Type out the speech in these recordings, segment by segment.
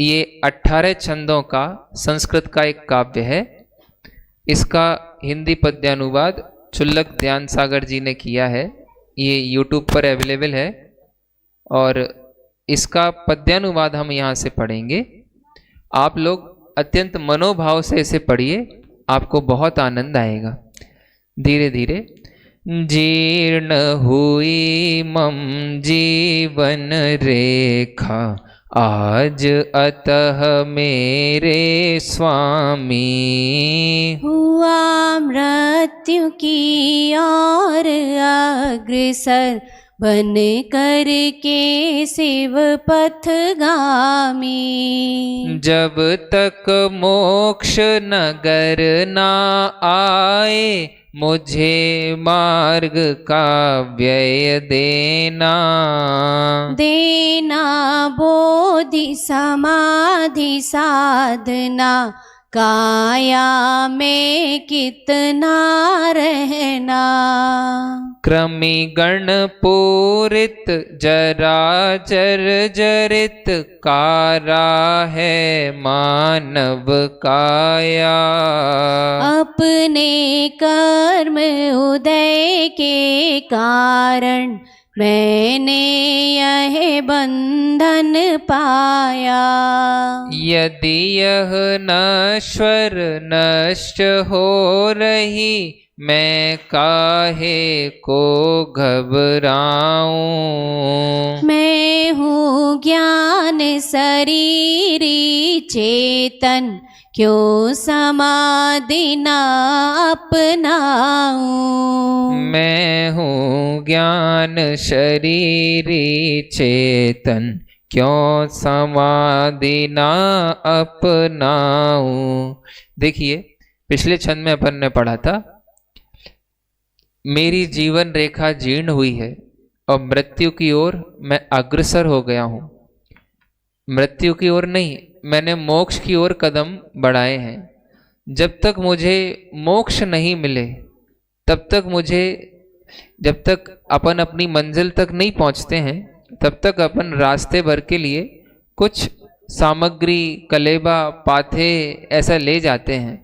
ये 18 छंदों का संस्कृत का एक काव्य है। इसका हिंदी पद्यानुवाद चुल्लक ध्यान सागर जी ने किया है। ये यूट्यूब पर अवेलेबल है और इसका पद्यानुवाद हम यहाँ से पढ़ेंगे। आप लोग अत्यंत मनोभाव से इसे पढ़िए, आपको बहुत आनंद आएगा। धीरे धीरे। जीर्ण हुई मम जीवन रेखा, आज अतः मेरे स्वामी। हुआ मृत्यु की ओर अग्रसर, बन कर के शिव पथगामी। जब तक मोक्ष नगर ना आए, मुझे मार्ग का व्यय देना। देना बोधि समाधि साधना, काया में कितना रहना। क्रमी गण पूरित जराचर जरित, कारा है मानव काया। अपने कर्म उदय के कारण, मैंने यह बंधन पाया। यदि यह नश्वर नष्ट हो रही, मैं काहे को घबराऊं। मैं हूँ ज्ञान शरीरी चेतन, क्यों समाधि ना अपनाऊं। मैं हूँ ज्ञान शरीरी चेतन, क्यों समाधि ना अपनाऊं। देखिए, पिछले छंद में अपन ने पढ़ा था, मेरी जीवन रेखा जीर्ण हुई है और मृत्यु की ओर मैं अग्रसर हो गया हूं। मृत्यु की ओर नहीं, मैंने मोक्ष की ओर कदम बढ़ाए हैं। जब तक मुझे मोक्ष नहीं मिले, तब तक अपन अपनी मंजिल तक नहीं पहुंचते हैं, तब तक अपन रास्ते भर के लिए कुछ सामग्री, कलेबा, पाथे ऐसा ले जाते हैं।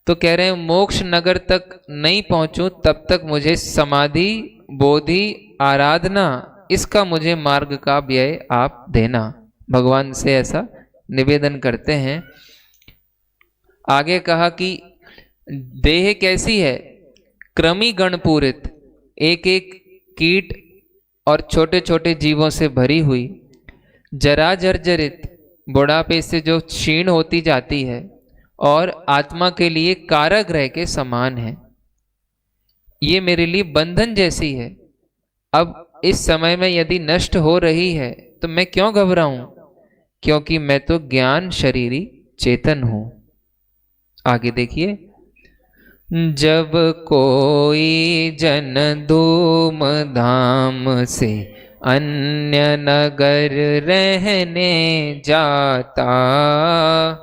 तो कह रहे हैं मोक्ष नगर तक नहीं पहुंचूं तब तक मुझे समाधि, बोधि, आराधना, इसका मुझे मार्ग का व्यय आप देना। भगवान से ऐसा निवेदन करते हैं। आगे कहा कि देह कैसी है? क्रमी गण पूरित, एक एक कीट और छोटे छोटे जीवों से भरी हुई। जरा जर्जरित, बुढ़ापे से जो क्षीण होती जाती है और आत्मा के लिए कारागृह के समान है। ये मेरे लिए बंधन जैसी है। अब इस समय में यदि नष्ट हो रही है तो मैं क्यों घबराऊं, क्योंकि मैं तो ज्ञान शरीरी चेतन हूं। आगे देखिए। जब कोई जन धूम धाम से अन्य नगर रहने जाता,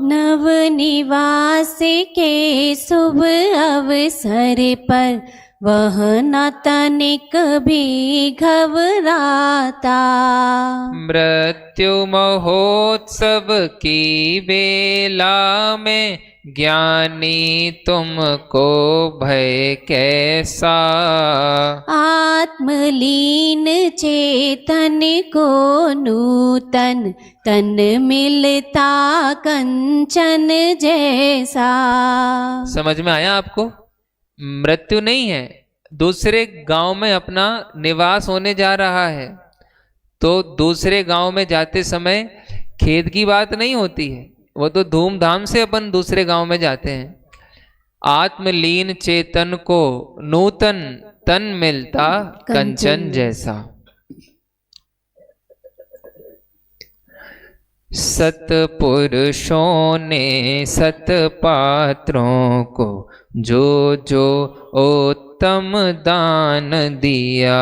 नव निवास के शुभ अवसर पर वह न तनिक भी घबराता। मृत्यु महोत्सव की बेला में ज्ञानी तुमको भय कैसा। आत्मलीन चेतन को नूतन तन मिलता कंचन जैसा। समझ में आया आपको? मृत्यु नहीं है, दूसरे गांव में अपना निवास होने जा रहा है। तो दूसरे गांव में जाते समय खेद की बात नहीं होती है, वो तो धूमधाम से अपन दूसरे गांव में जाते हैं। आत्मलीन चेतन को नूतन तन मिलता कंचन जैसा। सतपुरुषों ने सत पात्रों को जो जो उत्तम दान दिया।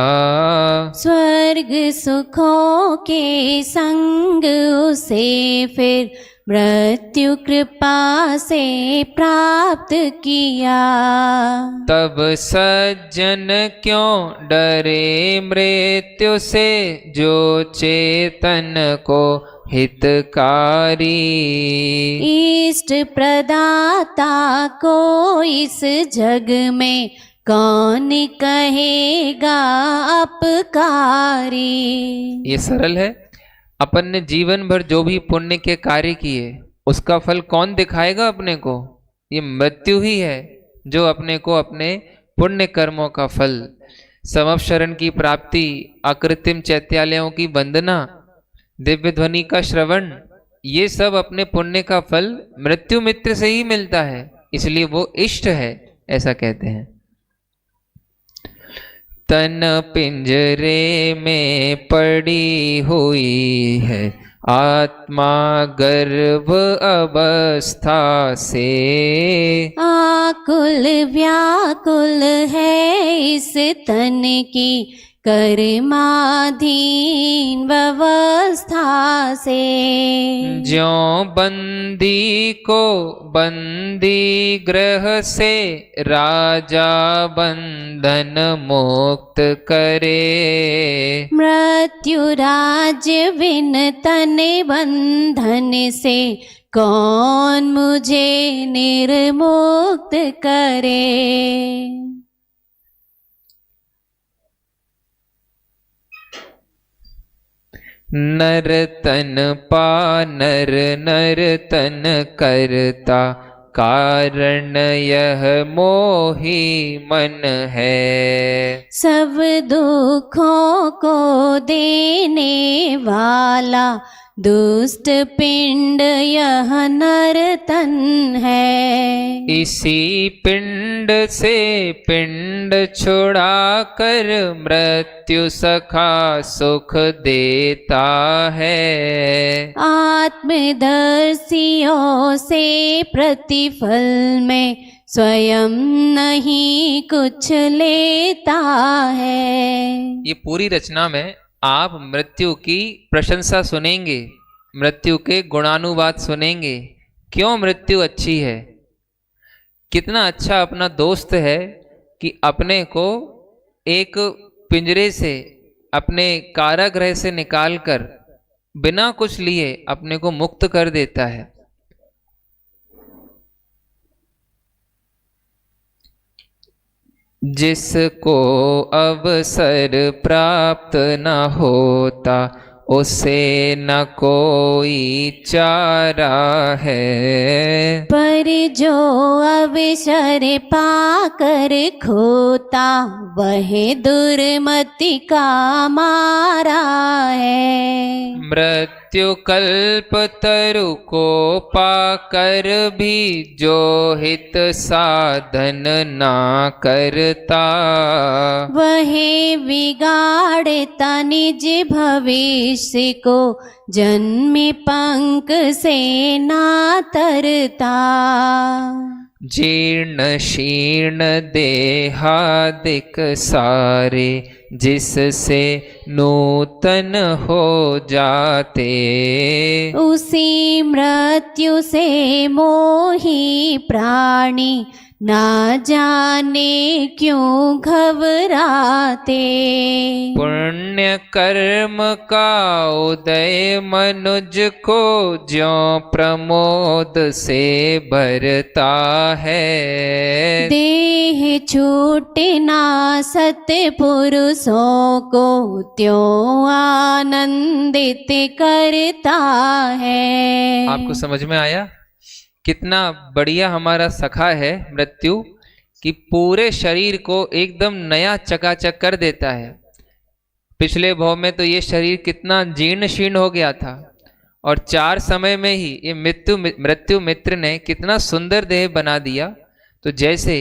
स्वर्ग सुखों के संग उसे फिर मृत्यु कृपा से प्राप्त किया। तब सज्जन क्यों डरे मृत्यु से, जो चेतन को हितकारी। इष्ट प्रदाता को इस जग में कौन कहेगा अपकारी। ये सरल है। अपन ने जीवन भर जो भी पुण्य के कार्य किए उसका फल कौन दिखाएगा अपने को? ये मृत्यु ही है जो अपने को अपने पुण्य कर्मों का फल, समवशरण की प्राप्ति, अकृत्रिम चैत्यालयों की वंदना, दिव्य ध्वनि का श्रवण, ये सब अपने पुण्य का फल मृत्यु मित्र से ही मिलता है, इसलिए वो इष्ट है, ऐसा कहते हैं। तन पिंजरे में पड़ी हुई है आत्मा गर्भ अवस्था से। आकुल व्याकुल है इस तन की कर्माधीन व्यवस्था से। ज्यों बंदी को बंदी ग्रह से राजा बंधन मुक्त करे। मृत्यु राज्य बिन तन बंधन से कौन मुझे निर्मुक्त करे। नर तन पा नर नर तन करता कारण यह मोही मन है। सब दुखों को देने वाला दुष्ट पिंड यह नर तन है। इसी पिंड से पिंड छुड़ा कर मृत्यु सखा सुख देता है। आत्मदर्शियों से प्रतिफल में स्वयं नहीं कुछ लेता है। ये पूरी रचना में आप मृत्यु की प्रशंसा सुनेंगे, मृत्यु के गुणानुवाद सुनेंगे। क्यों मृत्यु अच्छी है, कितना अच्छा अपना दोस्त है कि अपने को एक पिंजरे से, अपने कारागृह से निकालकर बिना कुछ लिए अपने को मुक्त कर देता है। जिसको अवसर प्राप्त न होता उसे न कोई चारा है। पर जो अवसर पाकर खोता वह दुर्मति का मारा है। मृत्यु कल्प तरु को पाकर भी जो हित साधन ना करता वह बिगाड़ता निज भविष्य को जन्मी पंख से ना तरता। जीर्ण शीर्ण देहादिक सारे जिससे नूतन हो जाते उसी मृत्यु से मोही प्राणी ना जाने क्यों घबराते। पुण्य कर्म का उदय मनुज को ज्यों प्रमोद से भरता है। देह छूटे ना सत्य पुरुषों को त्यों आनंदित करता है। आपको समझ में आया कितना बढ़िया हमारा सखा है मृत्यु, कि पूरे शरीर को एकदम नया चकाचक कर देता है। पिछले भव में तो ये शरीर कितना जीर्ण शीर्ण हो गया था, और 4 समय में ही ये मृत्यु मित्र ने कितना सुंदर देह बना दिया। तो जैसे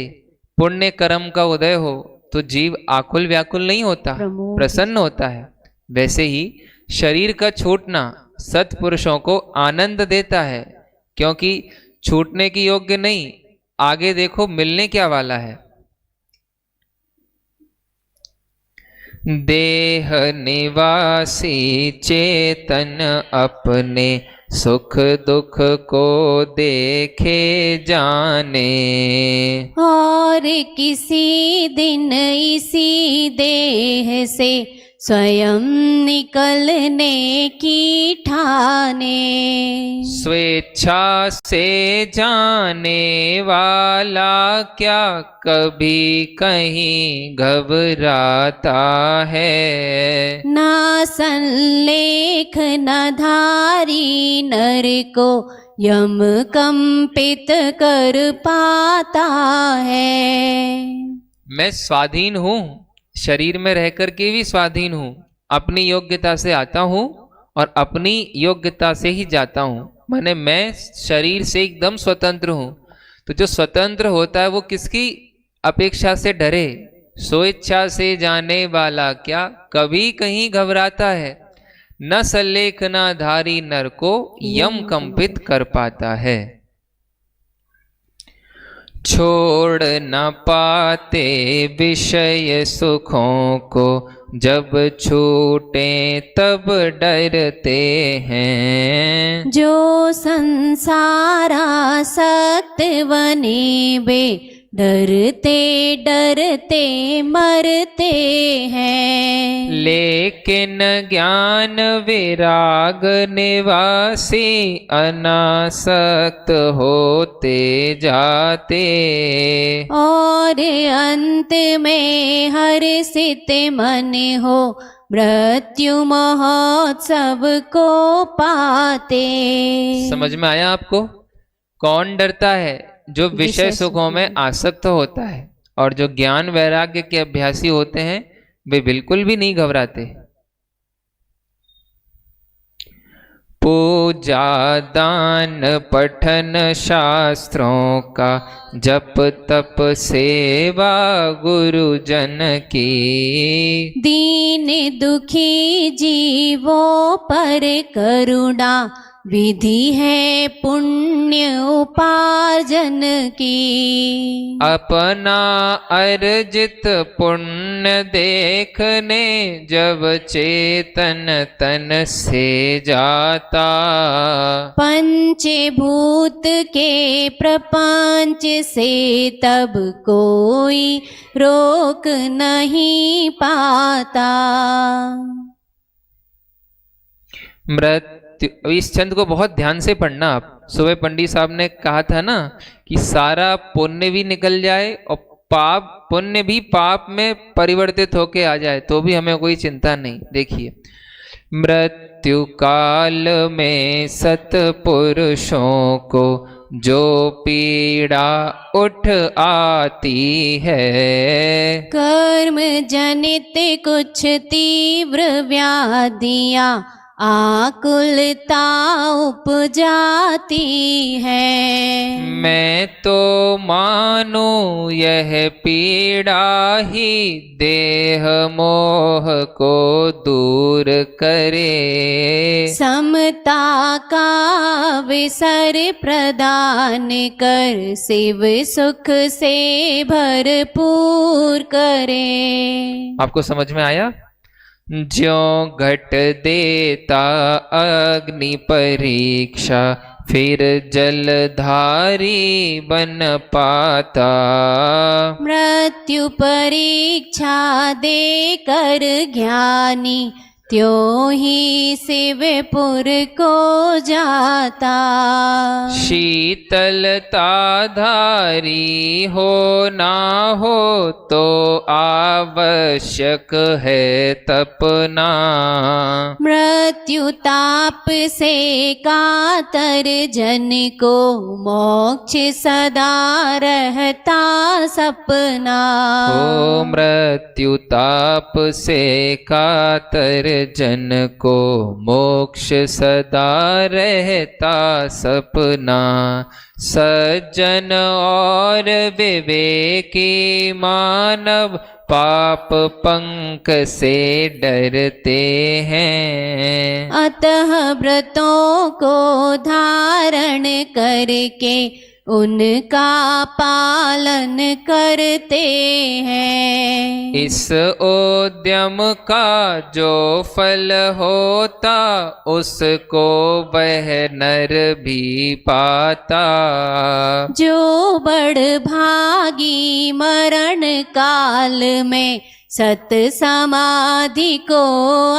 पुण्य कर्म का उदय हो तो जीव आकुल व्याकुल नहीं होता, प्रसन्न होता है, वैसे ही शरीर का छूटना सत्पुरुषों को आनंद देता है, क्योंकि छूटने की योग्य नहीं, आगे देखो मिलने क्या वाला है। देह निवासी चेतन अपने सुख दुख को देखे जाने और किसी दिन इसी देह से स्वयं निकलने की ठाने। स्वेच्छा से जाने वाला क्या कभी कहीं घबराता है। ना संलेख न धारी नर को यम कंपित कर पाता है। मैं स्वाधीन हूँ, शरीर में रह करके भी स्वाधीन हूँ, अपनी योग्यता से आता हूँ और अपनी योग्यता से ही जाता हूँ। माने मैं शरीर से एकदम स्वतंत्र हूँ। तो जो स्वतंत्र होता है वो किसकी अपेक्षा से डरे। स्वेच्छा से जाने वाला क्या कभी कहीं घबराता है। न सल्लेख न धारी नर को यम कंपित कर पाता है। छोड़ न पाते विषय सुखों को, जब छूटे तब डरते हैं। जो संसारासक्त बने वे डरते डरते मरते हैं। लेकिन ज्ञान विराग निवासी अनासक्त होते जाते। और अंत में हर्षित मन हो मृत्यु महोत्सव को पाते। समझ में आया आपको? कौन डरता है? जो विषय सुखों में आसक्त होता है। और जो ज्ञान वैराग्य के अभ्यासी होते हैं वे बिल्कुल भी नहीं घबराते। पूजा दान पठन शास्त्रों का, जप तप सेवा गुरुजन की। दीन दुखी जीवों पर करुणा विधि है पुण्य उपार्जन की। अपना अर्जित पुण्य देखने जब चेतन तन से जाता। पंचभूत के प्रपंच से तब कोई रोक नहीं पाता। इस छंद को बहुत ध्यान से पढ़ना आप। सुबह पंडित साहब ने कहा था ना कि सारा पुण्य भी निकल जाए और पाप पुण्य भी पाप में परिवर्तित होके आ जाए तो भी हमें कोई चिंता नहीं। देखिए, मृत्यु काल में सत्पुरुषों को जो पीड़ा उठ आती है। कर्म जनित कुछ तीव्र व्याधियां आकुलता उपजाती है। मैं तो मानूं यह पीड़ा ही देह मोह को दूर करे। समता का विसर प्रदान कर शिव सुख से भरपूर करे। आपको समझ में आया? ज्यों घट देता अग्नि परीक्षा, फिर जलधारी बन पाता। मृत्यु परीक्षा देकर ज्ञानी त्यों ही शिवपुर को जाता। शीतलता धारी हो ना हो तो आवश्यक है तपना। मृत्यु ताप से कातर जन को मोक्ष सदा रहता सपना। ओ मृत्यु ताप से कातर जन को मोक्ष सदा रहता सपना। सज्जन और विवेकी मानव पाप पंख से डरते हैं। अतः व्रतों को धारण करके उनका पालन करते हैं। इस उद्यम का जो फल होता उसको वह नर भी पाता। जो बड़ भागी मरण काल में सत समाधि को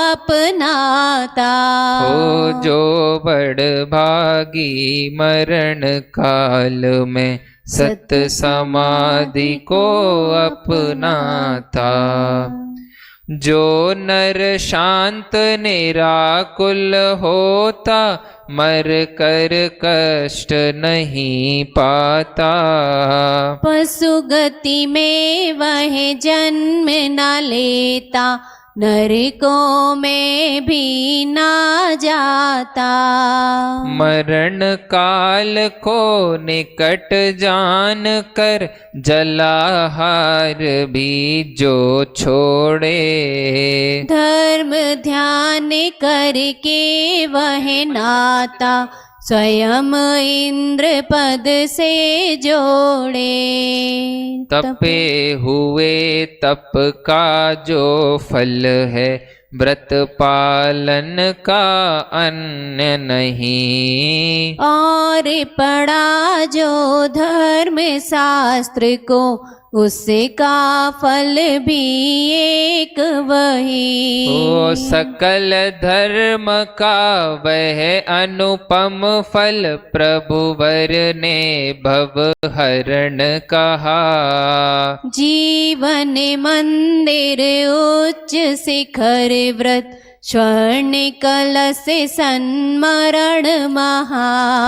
अपनाता। हो जो बड़ भागी मरण काल में सत समाधि को अपनाता। जो नर शांत निराकुल होता मर कर कष्ट नहीं पाता। पशु गति में वह जन्म न लेता नरकों में भी ना जाता। मरण काल को निकट जान कर जलाहार भी जो छोड़े। धर्म ध्यान करके वह नाता स्वयं इंद्र पद से जोड़े। तपे हुए तप का जो फल है व्रत पालन का अन्य नहीं। और पढ़ा जो धर्म शास्त्र को उसका फल भी एक वही। ओ सकल धर्म का वह अनुपम फल प्रभुवर ने भव हरण कहा। जीवन मंदिर उच्च शिखर व्रत स्वर्ण कलश सन्मरण महा।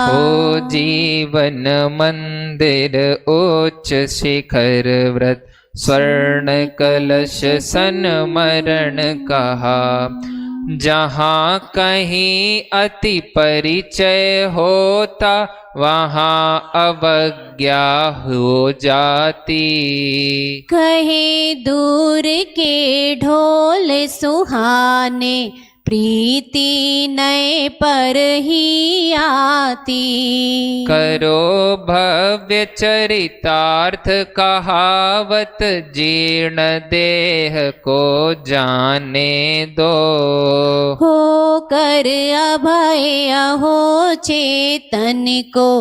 ओ जीवन मंदिर उच्च शिखर व्रत स्वर्ण कलश सन्मरण कहा। जहाँ कहीं अति परिचय होता वहाँ अवज्ञा हो जाती। कहे दूर के ढोल सुहाने प्रीति नए पर ही आती। करो भव्य चरितार्थ कहावत जीर्ण देह को जाने दो। हो कर अभय अहो चेतन को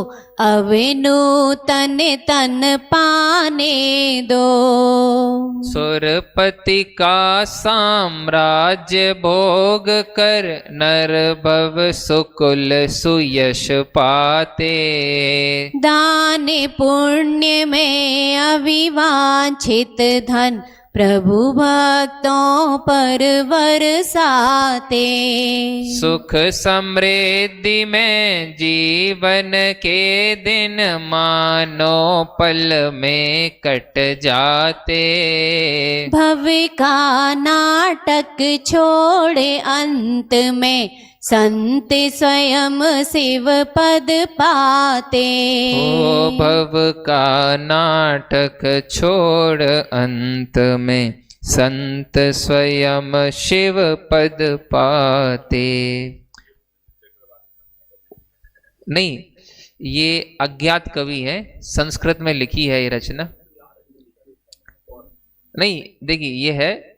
अविनूतन तन पाने दो। सुरपति का साम्राज्य भोग कर नर भव सुकुल सुयश पाते। दान पुण्य में अविवांछित धन प्रभु भक्तों पर बरसाते। सुख समृद्धि में जीवन के दिन मानो पल में कट जाते। भव का नाटक छोड़े अंत में संत स्वयं शिव पद पाते। ओ भव का नाटक छोड़ अंत में संत स्वयं शिव पद पाते। नहीं, ये अज्ञात कवि है, संस्कृत में लिखी है ये रचना। नहीं देखिए, ये है